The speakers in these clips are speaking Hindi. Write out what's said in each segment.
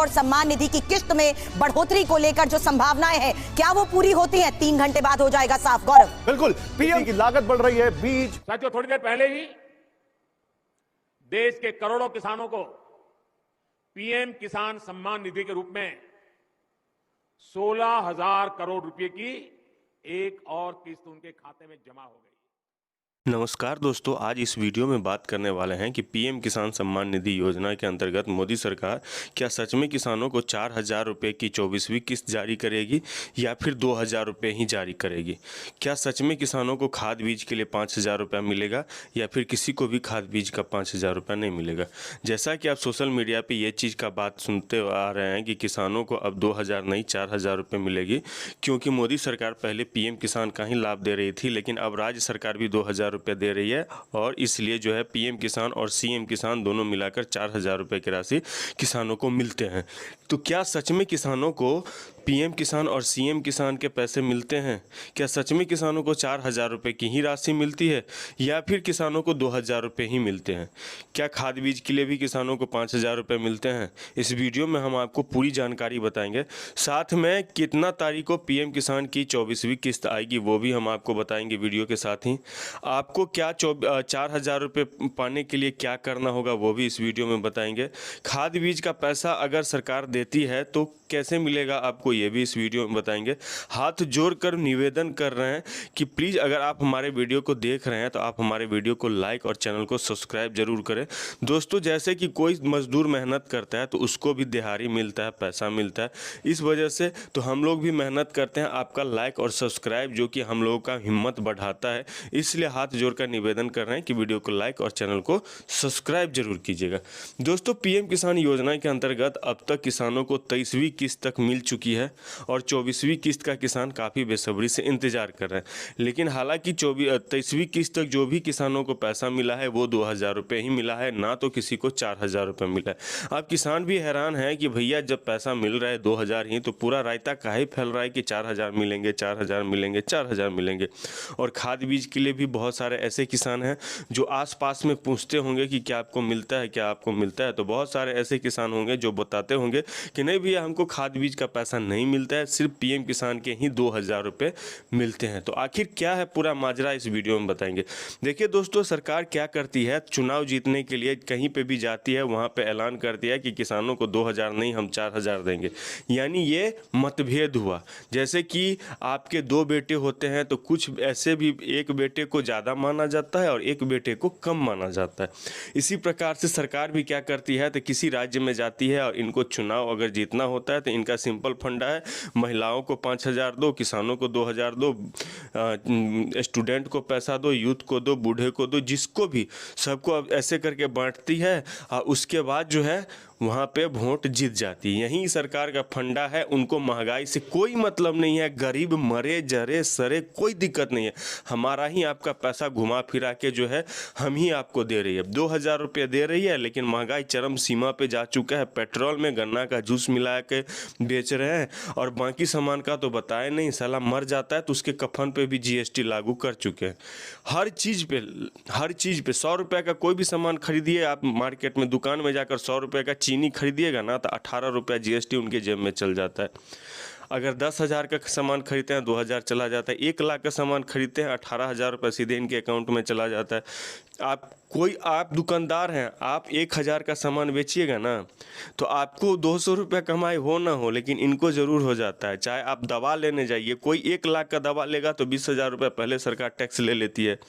और सम्मान निधि की किस्त में बढ़ोतरी को लेकर जो संभावनाएं हैं, क्या वो पूरी होती हैं? 3 घंटे बाद हो जाएगा साफ। गौरव, बिल्कुल, पीएम की लागत बढ़ रही है। बीज साथियों, थोड़ी देर पहले ही देश के करोड़ों किसानों को पीएम किसान सम्मान निधि के रूप में 16,000 करोड़ रुपए की एक और किस्त उनके खाते में जमा हो गई। नमस्कार दोस्तों, आज इस वीडियो में बात करने वाले हैं कि पीएम किसान सम्मान निधि योजना के अंतर्गत मोदी सरकार क्या सच में किसानों को 4,000 रुपये की 24वीं किस्त जारी करेगी या फिर 2,000 रुपये ही जारी करेगी। क्या सच में किसानों को खाद बीज के लिए 5,000 रुपया मिलेगा या फिर किसी को भी खाद बीज का 5,000 रुपया नहीं मिलेगा। जैसा कि आप सोशल मीडिया पर ये चीज़ का बात सुनते आ रहे हैं कि किसानों को अब 2,000 नहीं 4,000 रुपये मिलेगी, क्योंकि मोदी सरकार पहले पीएम किसान का ही लाभ दे रही थी, लेकिन अब राज्य सरकार भी 2,000 रुपये दे रही है और इसलिए जो है पीएम किसान और सीएम किसान दोनों मिलाकर 4,000 रुपये की राशि किसानों को मिलते हैं। तो क्या सच में किसानों को पीएम किसान और सीएम किसान के पैसे मिलते हैं? क्या सच में किसानों को 4,000 रुपये की ही राशि मिलती है या फिर किसानों को 2,000 रुपये ही मिलते हैं? क्या खाद बीज के लिए भी किसानों को 5,000 रुपये मिलते हैं? इस वीडियो में हम आपको पूरी जानकारी बताएंगे। साथ में कितना तारीख को पीएम किसान की 24वीं किस्त आएगी वो भी हम आपको बताएंगे वीडियो के साथ ही। आपको क्या 4,000 रुपये पाने के लिए क्या करना होगा वो भी इस वीडियो में बताएंगे। खाद बीज का पैसा अगर सरकार देती है तो कैसे मिलेगा आपको ये भी इस वीडियो में बताएंगे। हाथ जोड़कर निवेदन कर रहे हैं कि प्लीज़ अगर आप हमारे वीडियो को देख रहे हैं तो आप हमारे वीडियो को लाइक और चैनल को सब्सक्राइब जरूर करें। दोस्तों, जैसे कि कोई मजदूर मेहनत करता है तो उसको भी दिहाड़ी मिलता है, पैसा मिलता है। इस वजह से तो हम लोग भी मेहनत करते हैं। आपका लाइक और सब्सक्राइब जो कि हम लोगों का हिम्मत बढ़ाता है, इसलिए हाथ जोड़कर निवेदन कर रहे हैं कि वीडियो को लाइक और चैनल को सब्सक्राइब जरूर कीजिएगा। दोस्तों, पीएम किसान योजना के अंतर्गत अब तक किसानों को 23वीं किस्त तक मिल चुकी है और 24वीं किस्त का किसान काफ़ी बेसब्री से इंतजार कर रहे हैं। लेकिन हालांकि 23वीं किस्त तक जो भी किसानों को पैसा मिला है वो 2,000 रुपये ही मिला है, ना तो किसी को 4,000 रुपये मिला है। अब किसान भी हैरान है कि भैया जब पैसा मिल रहा है 2,000 ही, तो पूरा रायता काहे फैल रहा है कि 4,000 मिलेंगे, 4,000 मिलेंगे, 4,000 मिलेंगे। और खाद बीज के लिए भी बहुत सारे ऐसे किसान हैं जो आसपास में पूछते होंगे कि क्या आपको मिलता है, क्या आपको मिलता है। तो बहुत सारे ऐसे किसान होंगे जो बताते होंगे कि नहीं भैया हमको खाद बीज का पैसा नहीं मिलता है, सिर्फ पीएम किसान के ही 2,000 रुपये मिलते हैं। तो आखिर क्या है पूरा माजरा इस वीडियो में बताएंगे। देखिए दोस्तों, सरकार क्या करती है, चुनाव जीतने के लिए कहीं पे भी जाती है, वहाँ पे ऐलान करती है कि किसानों को 2,000 नहीं हम 4,000 देंगे। यानी ये मतभेद हुआ। जैसे कि आपके 2 बेटे होते हैं तो कुछ ऐसे भी एक बेटे को ज़्यादा माना जाता है और एक बेटे को कम माना जाता है। इसी प्रकार से सरकार भी क्या करती है, तो किसी राज्य में जाती है और इनको चुनाव अगर जीतना होता है तो इनका सिंपल फंडा है, महिलाओं को 5,000 दो, किसानों को 2,000 दो, स्टूडेंट को पैसा दो, यूथ को दो, बूढ़े को दो, जिसको भी, सबको अब ऐसे करके बांटती है और उसके बाद जो है वहाँ पे वोट जीत जाती है। यही सरकार का फंडा है। उनको महंगाई से कोई मतलब नहीं है, गरीब मरे जरे सरे कोई दिक्कत नहीं है। हमारा ही आपका पैसा घुमा फिरा के जो है हम ही आपको दे रही है। 2,000 रुपये दे रही है, लेकिन महंगाई चरम सीमा पे जा चुका है। पेट्रोल में गन्ना का जूस मिला के बेच रहे हैं और बाकी सामान का तो बताए नहीं। साला मर जाता है तो उसके कफन पे भी GST लागू कर चुके हैं। हर चीज़ पे 100 रुपये का कोई भी सामान खरीदिए आप मार्केट में, दुकान में जाकर 100 रुपये का चीनी खरीदिएगा ना तो 18 रुपया GST उनके जेब में चल जाता है। अगर 10,000 का सामान खरीदते हैं 2,000 चला जाता है। 1 लाख का सामान खरीदते हैं 18,000 रुपये सीधे इनके अकाउंट में चला जाता है। आप दुकानदार हैं, आप 1,000 का सामान बेचिएगा ना तो आपको 200 रुपया कमाई हो ना हो, लेकिन इनको ज़रूर हो जाता है। चाहे आप दवा लेने जाइए, कोई 1 लाख का दवा लेगा तो 20,000 रुपये पहले सरकार टैक्स ले लेती है।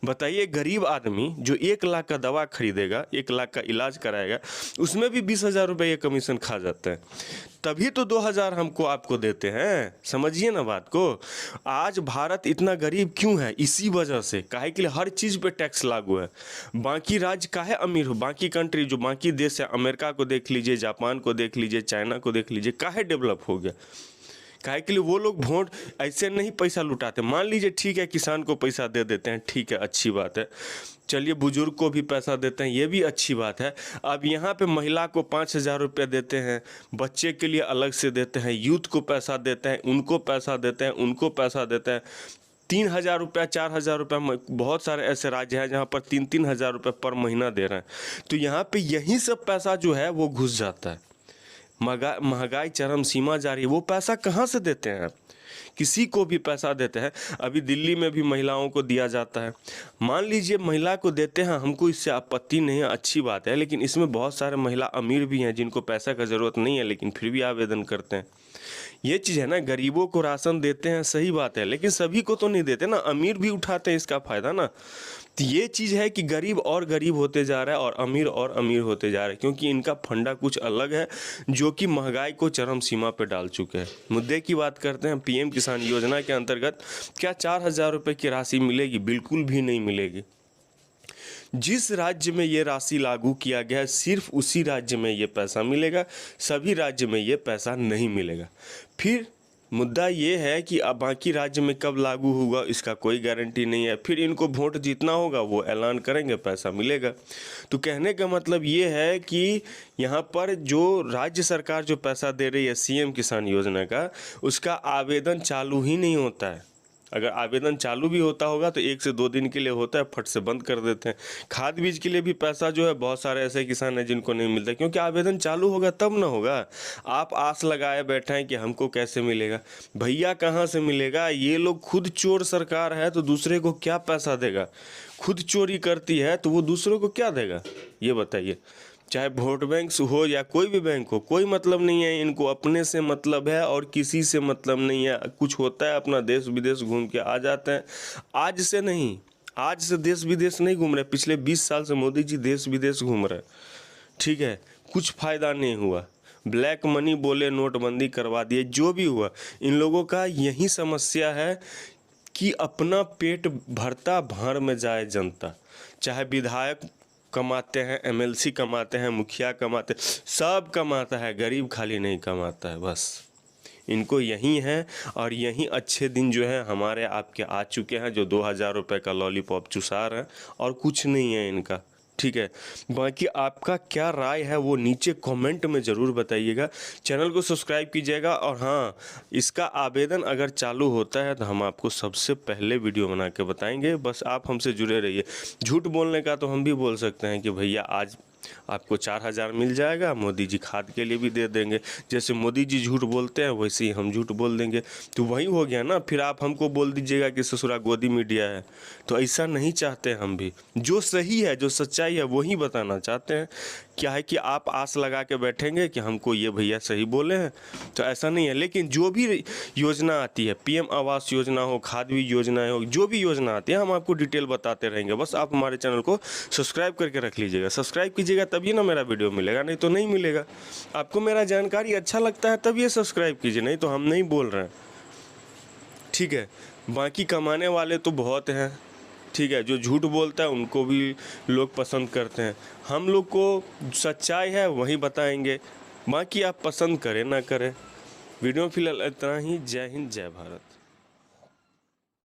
बताइए, गरीब आदमी जो 1 लाख का दवा खरीदेगा, 1 लाख का इलाज कराएगा, उसमें भी 20,000 रुपये ये कमीशन खा जाता है। तभी तो 2,000 हमको आपको देते हैं। समझिए ना बात को। आज भारत इतना गरीब क्यों है? इसी वजह से। काहे के लिए हर चीज़ पे टैक्स लागू है। बाकी राज्य काहे अमीर हो, बाकी कंट्री जो बाकी देश है, अमेरिका को देख लीजिए, जापान को देख लीजिए, चाइना को देख लीजिए, काहे डेवलप हो गया। काहे के लिए वो लोग वोट ऐसे नहीं पैसा लुटाते। मान लीजिए ठीक है, किसान को पैसा दे देते हैं, ठीक है, अच्छी बात है। चलिए, बुजुर्ग को भी पैसा देते हैं, ये भी अच्छी बात है। अब यहाँ पे महिला को 5,000 रुपये देते हैं, बच्चे के लिए अलग से देते हैं, यूथ को पैसा देते हैं, उनको पैसा देते हैं, उनको पैसा देते हैं। 3,000 रुपया, 4,000 रुपया, बहुत सारे ऐसे राज्य हैं जहाँ पर 3-3 हज़ार रुपये पर महीना दे रहे हैं। तो यहाँ पे यही सब पैसा जो है वो घुस जाता है। महंगाई चरम सीमा जा रही है, वो पैसा कहाँ से देते हैं आप? किसी को भी पैसा देते हैं। अभी दिल्ली में भी महिलाओं को दिया जाता है, मान लीजिए महिला को देते हैं, हमको इससे आपत्ति नहीं है, अच्छी बात है, लेकिन इसमें बहुत सारे महिला अमीर भी हैं जिनको पैसा का ज़रूरत नहीं है लेकिन फिर भी आवेदन करते हैं। ये चीज़ है ना, गरीबों को राशन देते हैं, सही बात है, लेकिन सभी को तो नहीं देते ना, अमीर भी उठाते हैं इसका फ़ायदा ना। तो ये चीज़ है कि गरीब और गरीब होते जा रहा है और अमीर होते जा रहे हैं, क्योंकि इनका फंडा कुछ अलग है जो कि महंगाई को चरम सीमा पे डाल चुके हैं। मुद्दे की बात करते हैं, पीएम किसान योजना के अंतर्गत क्या 4,000 रुपये की राशि मिलेगी? बिल्कुल भी नहीं मिलेगी। जिस राज्य में ये राशि लागू किया गया है सिर्फ उसी राज्य में ये पैसा मिलेगा, सभी राज्य में ये पैसा नहीं मिलेगा। फिर मुद्दा ये है कि अब बाकी राज्य में कब लागू होगा इसका कोई गारंटी नहीं है। फिर इनको वोट जीतना होगा, वो ऐलान करेंगे, पैसा मिलेगा। तो कहने का मतलब ये है कि यहाँ पर जो राज्य सरकार जो पैसा दे रही है सीएम किसान योजना का, उसका आवेदन चालू ही नहीं होता है। अगर आवेदन चालू भी होता होगा तो 1 से 2 दिन के लिए होता है, फट से बंद कर देते हैं। खाद बीज के लिए भी पैसा जो है, बहुत सारे ऐसे किसान हैं जिनको नहीं मिलता, क्योंकि आवेदन चालू होगा तब ना होगा। आप आस लगाए बैठे हैं कि हमको कैसे मिलेगा, भैया कहाँ से मिलेगा? ये लोग खुद चोर सरकार है तो दूसरे को क्या पैसा देगा? खुद चोरी करती है तो वो दूसरों को क्या देगा, ये बताइए। चाहे वोट बैंक हो या कोई भी बैंक हो, कोई मतलब नहीं है इनको, अपने से मतलब है और किसी से मतलब नहीं है। कुछ होता है अपना देश विदेश घूम के आ जाते हैं। आज से नहीं, आज से देश विदेश नहीं घूम रहे, पिछले 20 साल से मोदी जी देश विदेश घूम रहे, ठीक है, कुछ फ़ायदा नहीं हुआ। ब्लैक मनी बोले, नोटबंदी करवा दिए, जो भी हुआ, इन लोगों का यही समस्या है कि अपना पेट भरता भाड़ में जाए जनता। चाहे विधायक कमाते हैं, एमएलसी कमाते हैं, मुखिया कमाते, सब कमाता है, गरीब खाली नहीं कमाता है। बस इनको यही है, और यही अच्छे दिन जो है हमारे आपके आ चुके हैं, जो 2,000 रुपये का लॉलीपॉप चुसा रहे हैं, और कुछ नहीं है इनका, ठीक है। बाकी आपका क्या राय है वो नीचे कमेंट में ज़रूर बताइएगा। चैनल को सब्सक्राइब कीजिएगा, और हाँ, इसका आवेदन अगर चालू होता है तो हम आपको सबसे पहले वीडियो बना के बताएंगे। बस आप हमसे जुड़े रहिए। झूठ बोलने का तो हम भी बोल सकते हैं कि भैया आज आपको 4,000 मिल जाएगा, मोदी जी खाद के लिए भी दे देंगे। जैसे मोदी जी झूठ बोलते हैं वैसे ही हम झूठ बोल देंगे, तो वही हो गया ना। फिर आप हमको बोल दीजिएगा कि ससुरा गोदी मीडिया है, तो ऐसा नहीं चाहते हम भी। जो सही है, जो सच्चाई है वही बताना चाहते हैं। क्या है कि आप आस लगा के बैठेंगे कि हमको ये भैया सही बोले हैं, तो ऐसा नहीं है। लेकिन जो भी योजना आती है, पीएम आवास योजना हो, खाद बीज योजना हो, जो भी योजना आती है हम आपको डिटेल बताते रहेंगे। बस आप हमारे चैनल को सब्सक्राइब करके रख लीजिएगा। सब्सक्राइब कीजिएगा तभी ना मेरा वीडियो मिलेगा, नहीं तो नहीं मिलेगा। आपको मेरा जानकारी अच्छा लगता है तब ये सब्सक्राइब कीजिए, नहीं तो हम नहीं बोल रहे हैं, ठीक है। बाकी कमाने वाले तो बहुत हैं, ठीक है, जो झूठ बोलता है उनको भी लोग पसंद करते हैं। हम लोग को सच्चाई है वही बताएंगे, बाकी आप पसंद करें ना करें। वीडियो फिलहाल इतना ही। जय हिंद, जय भारत।